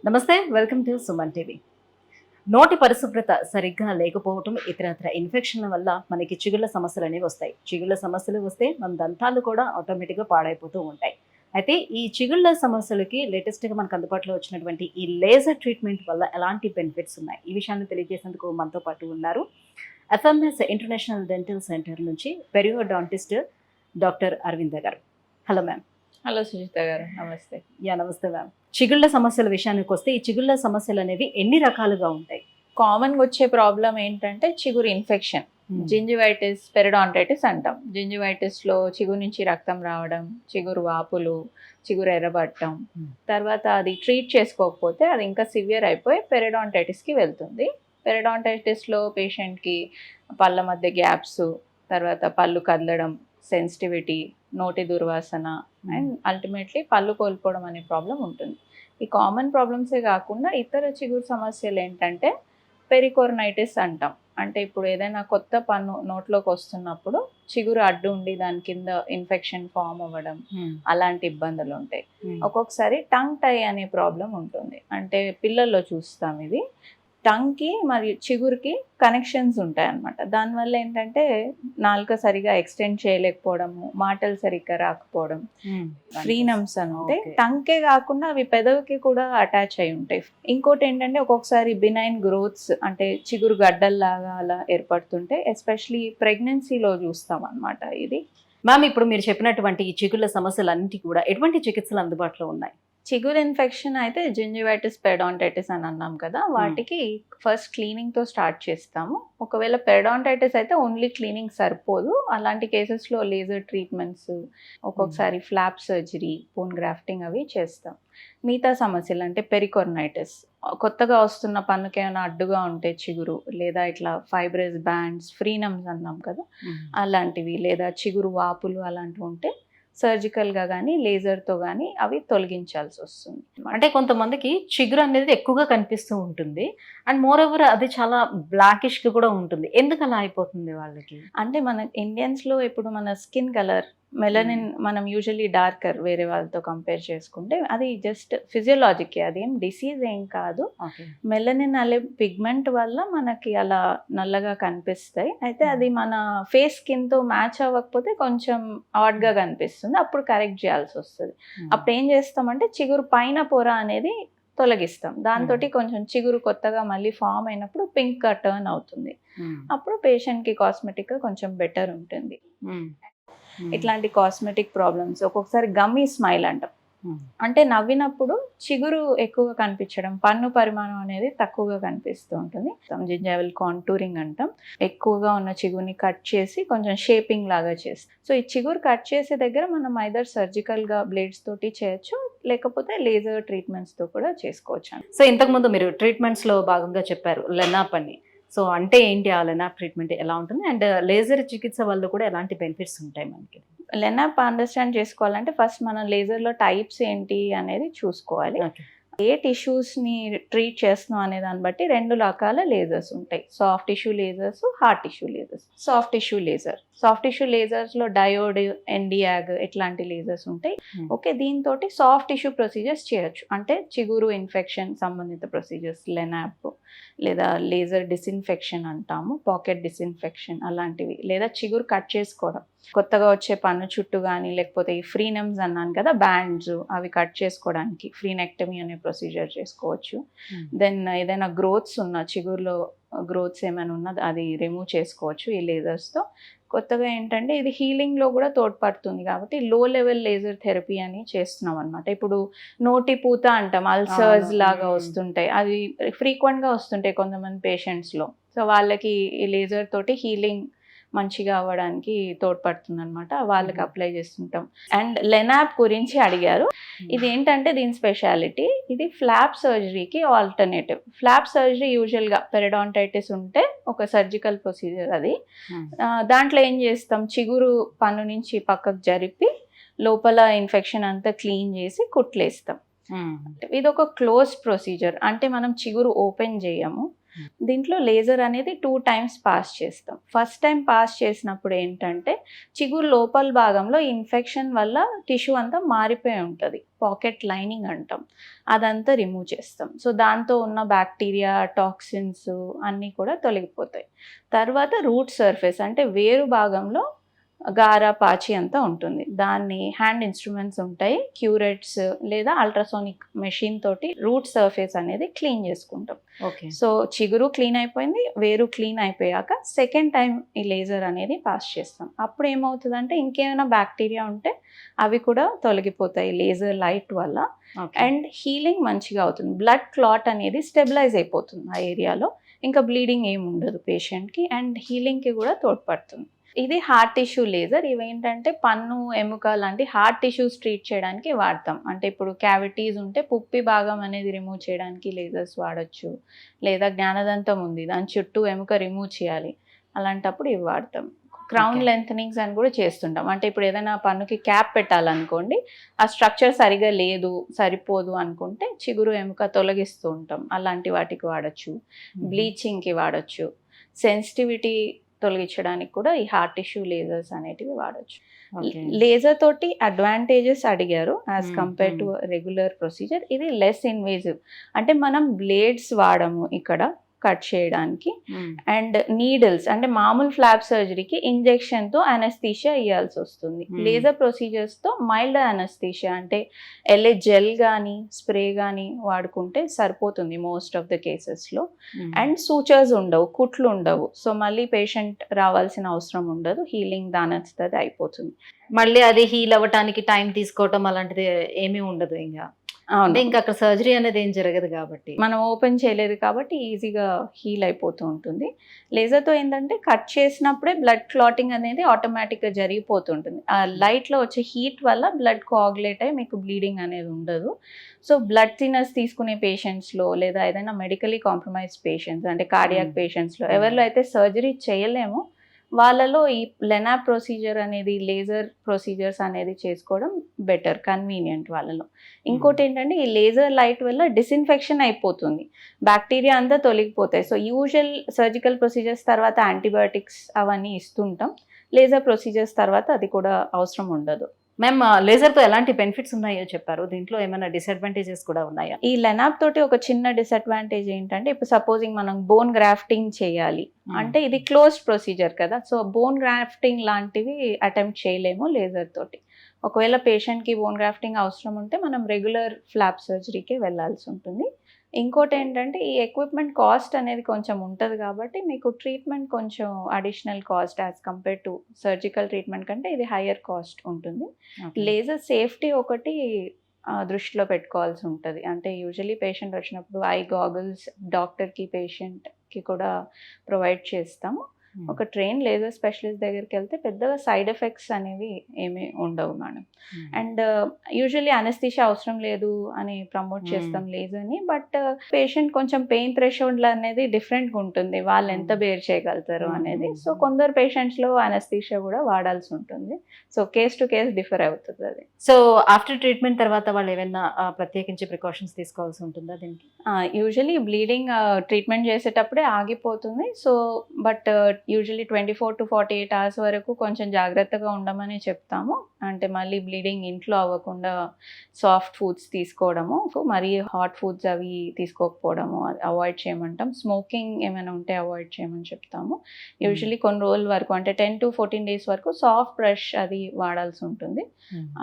నమస్తే, welcome to Suman TV. నోటి పరిశుభ్రత సరిగ్గా లేకపోవటం, ఇతరత్ర ఇన్ఫెక్షన్ల వల్ల మనకి చిగుళ్ళ సమస్యలు అనేవి వస్తాయి. చిగుళ్ళ సమస్యలు వస్తే మన దంతాలు కూడా ఆటోమేటిక్గా పాడైపోతూ ఉంటాయి. అయితే ఈ చిగుళ్ళ సమస్యలకి లేటెస్ట్గా మనకు అందుబాటులో వచ్చినటువంటి ఈ లేజర్ ట్రీట్మెంట్ వల్ల ఎలాంటి బెనిఫిట్స్ ఉన్నాయి, ఈ విషయాన్ని తెలియజేసేందుకు మనతో పాటు ఉన్నారు ఎఫ్ఎంఎస్ ఇంటర్నేషనల్ డెంటల్ సెంటర్ నుంచి పెరియోడాంటిస్ట్ డాక్టర్ అరవింద గారు. Hello ma'am. హలో సుజిత గారు, నమస్తే. నమస్తే మ్యామ్. చిగుళ్ళ సమస్యల విషయానికి వస్తే ఈ చిగుళ్ళ సమస్యలు అనేవి ఎన్ని రకాలుగా ఉంటాయి? కామన్గా వచ్చే ప్రాబ్లం ఏంటంటే చిగురు ఇన్ఫెక్షన్, జింజివైటిస్, పెరిడాంటైటిస్ అంటాం. జింజివైటిస్లో చిగురు నుంచి రక్తం రావడం, చిగురు వాపులు, చిగురు ఎర్రబట్టడం, తర్వాత అది ట్రీట్ చేసుకోకపోతే అది ఇంకా సివియర్ అయిపోయి పెరిడాంటైటిస్కి వెళ్తుంది. పెరిడాంటైటిస్లో పేషెంట్కి పళ్ళ మధ్య గ్యాప్స్, తర్వాత పళ్ళు కదలడం, సెన్సిటివిటీ, నోటి దుర్వాసన అండ్ అల్టిమేట్లీ పళ్ళు కోల్పోవడం అనే ప్రాబ్లం ఉంటుంది. ఈ కామన్ ప్రాబ్లమ్సే కాకుండా ఇతర చిగురు సమస్యలు ఏంటంటే పెరికోర్నైటిస్ అంటాం. అంటే ఇప్పుడు ఏదైనా కొత్త పన్ను నోట్లోకి వస్తున్నప్పుడు చిగురు అడ్డు ఉండి దాని కింద ఇన్ఫెక్షన్ ఫామ్ అవ్వడం, అలాంటి ఇబ్బందులు ఉంటాయి. ఒక్కొక్కసారి టంగ్ టై అనే ప్రాబ్లం ఉంటుంది. అంటే పిల్లల్లో చూస్తాం ఇది. టంగ్కి మరియు చిగురుకి కనెక్షన్స్ ఉంటాయి అన్నమాట. దానివల్ల ఏంటంటే నాలుక సరిగా ఎక్స్టెండ్ చేయలేకపోవడము, మాటలు సరిగ్గా రాకపోవడం, ఫ్రీనమ్స్ అని ఉంటాయి. టంగ్కే కాకుండా అవి పెదవికి కూడా అటాచ్ అయి ఉంటాయి. ఇంకోటి ఏంటంటే ఒక్కొక్కసారి బినైన్ గ్రోత్స్, అంటే చిగురు గడ్డల్లాగా అలా ఏర్పడుతుంటే ఎస్పెషలీ ప్రెగ్నెన్సీలో చూస్తాం అన్నమాట ఇది. మ్యామ్, ఇప్పుడు మీరు చెప్పినటువంటి ఈ చిగుళ్ళ సమస్యలన్నిటి కూడా ఎటువంటి చికిత్సలు అందుబాటులో ఉన్నాయి? చిగురు ఇన్ఫెక్షన్ అయితే జింజివైటిస్, పెరిడాంటైటిస్ అని అన్నాం కదా, వాటికి ఫస్ట్ క్లీనింగ్తో స్టార్ట్ చేస్తాము. ఒకవేళ పెరిడాంటైటిస్ అయితే ఓన్లీ క్లీనింగ్ సరిపోదు. అలాంటి కేసెస్లో లేజర్ ట్రీట్మెంట్స్, ఒక్కొక్కసారి ఫ్లాప్ సర్జరీ, బోన్ గ్రాఫ్టింగ్ అవి చేస్తాం. మిగతా సమస్యలు అంటే పెరికోర్నైటిస్, కొత్తగా వస్తున్న పన్నుకి ఏమైనా అడ్డుగా ఉంటే చిగురు, లేదా ఇట్లా ఫైబ్రస్ బ్యాండ్స్, ఫ్రీనమ్స్ అన్నాం కదా, అలాంటివి, లేదా చిగురు వాపులు అలాంటివి ఉంటే సర్జికల్గా కానీ లేజర్తో కానీ అవి తొలగించాల్సి వస్తుంది. అంటే కొంతమందికి చిగురు అనేది ఎక్కువగా కనిపిస్తూ ఉంటుంది అండ్ మోర్ ఓవర్ అది చాలా బ్లాకిష్గా కూడా ఉంటుంది. ఎందుకు అలా అయిపోతుంది వాళ్ళకి? అంటే మన ఇండియన్స్లో ఇప్పుడు మన స్కిన్ కలర్ మెలనిన్ మనం యూజువల్లీ డార్కర్ వేరే వాళ్ళతో కంపేర్ చేసుకుంటే అది జస్ట్ ఫిజియోలాజిక్, అదేం డిసీజ్ ఏం కాదు. మెలనిన్ అనే పిగ్మెంట్ వల్ల మనకి అలా నల్లగా కనిపిస్తాయి. అయితే అది మన ఫేస్ స్కిన్తో మ్యాచ్ అవ్వకపోతే కొంచెం ఆడ్గా కనిపిస్తుంది. అప్పుడు కరెక్ట్ చేయాల్సి వస్తుంది. అప్పుడు ఏం చేస్తామంటే చిగురు పైన పొర అనేది తొలగిస్తాం. దాంతో కొంచెం చిగురు కొత్తగా మళ్ళీ ఫామ్ అయినప్పుడు పింక్గా టర్న్ అవుతుంది. అప్పుడు పేషెంట్కి కాస్మెటిక్గా కొంచెం బెటర్ ఉంటుంది. ఇట్లాంటి కాస్మెటిక్ ప్రాబ్లమ్స్, ఒక్కొక్కసారి గమ్మీ స్మైల్ అంటాం. అంటే నవ్వినప్పుడు చిగురు ఎక్కువగా కనిపించడం, పన్ను పరిమాణం అనేది తక్కువగా కనిపిస్తూ ఉంటుంది. జింజైవల్ కాంటూరింగ్ అంటాం. ఎక్కువగా ఉన్న చిగురుని కట్ చేసి కొంచెం షేపింగ్ లాగా చేస్తాం. సో ఈ చిగురు కట్ చేసే దగ్గర మనం ఐదర్ సర్జికల్గా బ్లేడ్స్ తోటి చేయొచ్చు, లేకపోతే లేజర్ ట్రీట్మెంట్స్తో కూడా చేసుకోవచ్చు. సో ఇంతకుముందు మీరు ట్రీట్మెంట్స్లో భాగంగా చెప్పారు లెనాప్ అని. సో అంటే ఏంటి ఆ లెనాప్ ట్రీట్మెంట్, ఎలా ఉంటుంది అండ్ లేజర్ చికిత్స వల్ల కూడా ఎలాంటి బెనిఫిట్స్ ఉంటాయి మనకి? లెనాప్ అండర్స్టాండ్ చేసుకోవాలంటే ఫస్ట్ మనం లేజర్లో టైప్స్ ఏంటి అనేది చూసుకోవాలి. ఏ టిష్యూస్ని ట్రీట్ చేస్తున్నాం అనే దాన్ని బట్టి రెండు రకాల లేజర్స్ ఉంటాయి. Soft tissue lasers, hard tissue lasers. Soft tissue లేజర్స్లో డయోడ్, ఎన్డియాగ్ ఇట్లాంటి లేజర్స్ ఉంటాయి. ఓకే, దీంతో సాఫ్ట్ టిష్యూ ప్రొసీజర్స్ చేయొచ్చు. అంటే చిగురు ఇన్ఫెక్షన్ సంబంధిత ప్రొసీజర్స్, లెనాప్, లేదా లేజర్ డిస్ఇన్ఫెక్షన్ అంటాము, పాకెట్ డిస్ఇన్ఫెక్షన్ అలాంటివి, లేదా చిగురు కట్ చేసుకోవడం, కొత్తగా వచ్చే పన్ను చుట్టూ కానీ, లేకపోతే ఈ ఫ్రీనమ్స్ అన్నాను కదా బ్యాండ్స్, అవి కట్ చేసుకోవడానికి ఫ్రీనెక్టమీ అనే ప్రొసీజర్ చేసుకోవచ్చు. దెన్ ఏదైనా గ్రోత్స్ ఉన్న చిగురులో గ్రోత్స్ ఏమైనా ఉన్నది అది రిమూవ్ చేసుకోవచ్చు ఈ లేజర్స్తో. కొత్తగా ఏంటంటే ఇది హీలింగ్లో కూడా తోడ్పడుతుంది కాబట్టి లో లెవెల్ లేజర్ థెరపీ అని చేస్తున్నాం అనమాట. ఇప్పుడు నోటి పూత అంటాం, అల్సర్స్ లాగా వస్తుంటాయి, అది ఫ్రీక్వెంట్గా వస్తుంటాయి కొంతమంది పేషెంట్స్లో. సో వాళ్ళకి ఈ లేజర్ తోటి హీలింగ్ మంచిగా అవ్వడానికి తోడ్పడుతుంది అనమాట. వాళ్ళకి అప్లై చేస్తుంటాం. అండ్ లెనాప్ గురించి అడిగారు. ఇది ఏంటంటే దీని స్పెషాలిటీ, ఇది ఫ్లాప్ సర్జరీకి ఆల్టర్నేటివ్. ఫ్లాప్ సర్జరీ యూజువల్గా పెరిడాంటైటిస్ ఉంటే ఒక సర్జికల్ ప్రొసీజర్ అది. దాంట్లో ఏం చేస్తాం, చిగురు పన్ను నుంచి పక్కకు జరిపి లోపల ఇన్ఫెక్షన్ అంతా క్లీన్ చేసి కుట్లేస్తాం. ఇది ఒక క్లోజ్ ప్రొసీజర్. అంటే మనం చిగురు ఓపెన్ చేయము, దీంట్లో లేజర్ అనేది 2 టైమ్స్ పాస్ చేస్తాం. ఫస్ట్ టైం పాస్ చేసినప్పుడు ఏంటంటే చిగురు లోపల భాగంలో ఇన్ఫెక్షన్ వల్ల టిష్యూ అంతా మారిపోయి ఉంటుంది, పాకెట్ లైనింగ్ అంటాం, అదంతా రిమూవ్ చేస్తాం. సో దాంతో ఉన్న బ్యాక్టీరియా, టాక్సిన్స్ అన్నీ కూడా తొలగిపోతాయి. తర్వాత రూట్ సర్ఫేస్ అంటే వేరు భాగంలో గారా పాచి అంతా ఉంటుంది, దాన్ని హ్యాండ్ ఇన్స్ట్రుమెంట్స్ ఉంటాయి, క్యూరెట్స్ లేదా అల్ట్రాసోనిక్ మెషిన్ తోటి రూట్ సర్ఫేస్ అనేది క్లీన్ చేసుకుంటాం. ఓకే. సో చిగురు క్లీన్ అయిపోయింది, వేరు క్లీన్ అయిపోయాక సెకండ్ టైం ఈ లేజర్ అనేది పాస్ చేస్తాం. అప్పుడు ఏమవుతుందంటే ఇంకేమైనా బ్యాక్టీరియా ఉంటే అవి కూడా తొలగిపోతాయి లేజర్ లైట్ వల్ల. అండ్ హీలింగ్ మంచిగా అవుతుంది, బ్లడ్ క్లాట్ అనేది స్టెబిలైజ్ అయిపోతుంది ఆ ఏరియాలో, ఇంకా బ్లీడింగ్ ఏమి ఉండదు పేషెంట్కి, అండ్ హీలింగ్కి కూడా తోడ్పడుతుంది. ఇది హార్ట్ టిష్యూ లేజర్. ఇవేంటంటే పన్ను, ఎముక లాంటి హార్ట్ టిష్యూస్ ట్రీట్ చేయడానికి వాడతాం. అంటే ఇప్పుడు క్యావిటీస్ ఉంటే పుప్పి భాగం అనేది రిమూవ్ చేయడానికి లేజర్స్ వాడచ్చు, లేదా జ్ఞానదంతం ఉంది దాని చుట్టూ ఎముక రిమూవ్ చేయాలి, అలాంటప్పుడు ఇవి వాడతాం. క్రౌన్ లెంథనింగ్స్ అని కూడా చేస్తుంటాం. అంటే ఇప్పుడు ఏదైనా పన్నుకి క్యాప్ పెట్టాలనుకోండి, ఆ స్ట్రక్చర్ సరిగా లేదు, సరిపోదు అనుకుంటే చిగురు ఎముక తొలగిస్తూ ఉంటాం, అలాంటి వాటికి వాడచ్చు. బ్లీచింగ్కి వాడచ్చు, సెన్సిటివిటీ తొలగించడానికి కూడా ఈ హార్ట్ టిష్యూ లేజర్స్ అనేటివి వాడచ్చు. లేజర్ తోటి అడ్వాంటేజెస్ అడిగారు as compare to regular procedure. ఇది లెస్ ఇన్వేజివ్, అంటే మనం బ్లేడ్స్ వాడము ఇక్కడ కట్ చేయడానికి, అండ్ నీడిల్స్ అంటే మామూలు ఫ్లాప్ సర్జరీకి ఇంజెక్షన్తో అనస్థీషియా ఇవ్వాల్సి వస్తుంది. లేజర్ ప్రొసీజర్స్తో మైల్డ్ అనస్థీషియా అంటే ఎల్ఏ జెల్ కానీ స్ప్రే కానీ వాడుకుంటే సరిపోతుంది మోస్ట్ ఆఫ్ ద కేసెస్లో. అండ్ సూచర్స్ ఉండవు, కుట్లు ఉండవు, సో మళ్ళీ పేషెంట్ రావాల్సిన అవసరం ఉండదు, హీలింగ్ దానంతది అయిపోతుంది. మళ్ళీ అది హీల్ అవ్వటానికి టైం తీసుకోవటం అలాంటిది ఏమీ ఉండదు ఇంకా. అంటే ఇంకా అక్కడ సర్జరీ అనేది ఏం జరగదు కాబట్టి, మనం ఓపెన్ చేయలేదు కాబట్టి ఈజీగా హీల్ అయిపోతూ ఉంటుంది. లేజర్తో ఏంటంటే కట్ చేసినప్పుడే బ్లడ్ క్లాటింగ్ అనేది ఆటోమేటిక్గా జరిగిపోతుంటుంది. ఆ లైట్లో వచ్చే హీట్ వల్ల బ్లడ్ కోఆగులేట్ అయ్యి మీకు బ్లీడింగ్ అనేది ఉండదు. సో బ్లడ్ థిన్నర్స్ తీసుకునే పేషెంట్స్లో లేదా ఏదైనా మెడికలీ కాంప్రమైజ్డ్ పేషెంట్స్ అంటే కార్డియాక్ పేషెంట్స్లో ఎవరిలో అయితే సర్జరీ చేయలేమో వాళ్ళలో ఈ లెనాప్ ప్రొసీజర్ అనేది, లేజర్ ప్రొసీజర్స్ అనేది చేసుకోవడం బెటర్, కన్వీనియంట్ వాళ్ళలో. ఇంకోటి ఏంటంటే ఈ లేజర్ లైట్ వల్ల డిస్ఇన్ఫెక్షన్ అయిపోతుంది, బ్యాక్టీరియా అంతా తొలగిపోతాయి. సో యూజువల్ సర్జికల్ ప్రొసీజర్స్ తర్వాత యాంటీబయాటిక్స్ అవన్నీ ఇస్తుంటాం, లేజర్ ప్రొసీజర్స్ తర్వాత అది కూడా అవసరం ఉండదు. మ్యామ్ లేజర్తో ఎలాంటి బెనిఫిట్స్ ఉన్నాయో చెప్పారు, దీంట్లో ఏమైనా డిసడ్వాంటేజెస్ కూడా ఉన్నాయా? ఈ లెనాప్ తోటి ఒక చిన్న డిసడ్వాంటేజ్ ఏంటంటే ఇప్పుడు సపోజింగ్ మనం బోన్ గ్రాఫ్టింగ్ చేయాలి అంటే ఇది క్లోజ్డ్ ప్రొసీజర్ కదా, సో బోన్ గ్రాఫ్టింగ్ లాంటివి అటెంప్ట్ చేయలేము లేజర్ తోటి. ఒకవేళ పేషెంట్కి బోన్ గ్రాఫ్టింగ్ అవసరం ఉంటే మనం రెగ్యులర్ ఫ్లాప్ సర్జరీకి వెళ్ళాల్సి ఉంటుంది. ఇంకోటి ఏంటంటే ఈ ఎక్విప్మెంట్ కాస్ట్ అనేది కొంచెం ఉంటుంది కాబట్టి మీకు ట్రీట్మెంట్ కొంచెం additional cost as compare to surgical treatment కంటే ఇది హయ్యర్ కాస్ట్ ఉంటుంది. లేజర్ సేఫ్టీ ఒకటి దృష్టిలో పెట్టుకోవాల్సి ఉంటుంది. అంటే యూజువలీ పేషెంట్ వచ్చినప్పుడు ఐ గాగుల్స్ డాక్టర్కి పేషెంట్కి కూడా ప్రొవైడ్ చేస్తాము. ఒక ట్రైన్ లేజర్ స్పెషలిస్ట్ దగ్గరికి వెళ్తే పెద్దగా సైడ్ ఎఫెక్ట్స్ అనేవి ఏమీ ఉండవు మేడం. అండ్ యూజువల్లీ అనస్థీషియా అవసరం లేదు అని ప్రమోట్ చేస్తాం లేజర్ని, బట్ పేషెంట్ కొంచెం పెయిన్ థ్రెషోల్డ్ అనేది డిఫరెంట్గా ఉంటుంది, వాళ్ళు ఎంత బేర్ చేయగలుగుతారు అనేది. సో కొందరు పేషెంట్స్లో అనస్థీషియా కూడా వాడాల్సి ఉంటుంది, so case to case differ అవుతుంది అది. సో ఆఫ్టర్ ట్రీట్మెంట్ తర్వాత వాళ్ళు ఏమైనా ప్రత్యేకించి ప్రికాషన్స్ తీసుకోవాల్సి ఉంటుందా దీనికి? యూజువల్లీ బ్లీడింగ్ ట్రీట్మెంట్ చేసేటప్పుడే ఆగిపోతుంది. So but usually 24 to 48 hours వరకు కొంచెం జాగ్రత్తగా ఉండమని చెప్తాము. అంటే మళ్ళీ బ్లీడింగ్ ఇంట్లో అవ్వకుండా సాఫ్ట్ ఫుడ్స్ తీసుకోవడము, మరీ హాట్ ఫుడ్స్ అవి తీసుకోకపోవడము అవాయిడ్ చేయమంటాం. స్మోకింగ్ ఏమైనా ఉంటే అవాయిడ్ చేయమని చెప్తాము. యూజువల్లీ కొన్ని రోజుల వరకు అంటే 10 to 14 days వరకు సాఫ్ట్ బ్రష్ అది వాడాల్సి ఉంటుంది.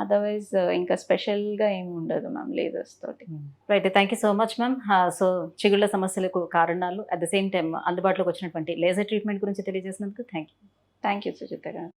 అదర్వైజ్ ఇంకా స్పెషల్గా ఏమి ఉండదు మ్యామ్ లేజర్స్ తోటి. Right, thank you so much ma'am. So చిగుళ్ళ సమస్యలకు కారణాలు అట్ ద సేమ్ టైం అందుబాటులోకి వచ్చినటువంటి లేజర్ ట్రీట్మెంట్ గురించి తెలియజేసినందుకు thank you. Thank you Sujitha గారు.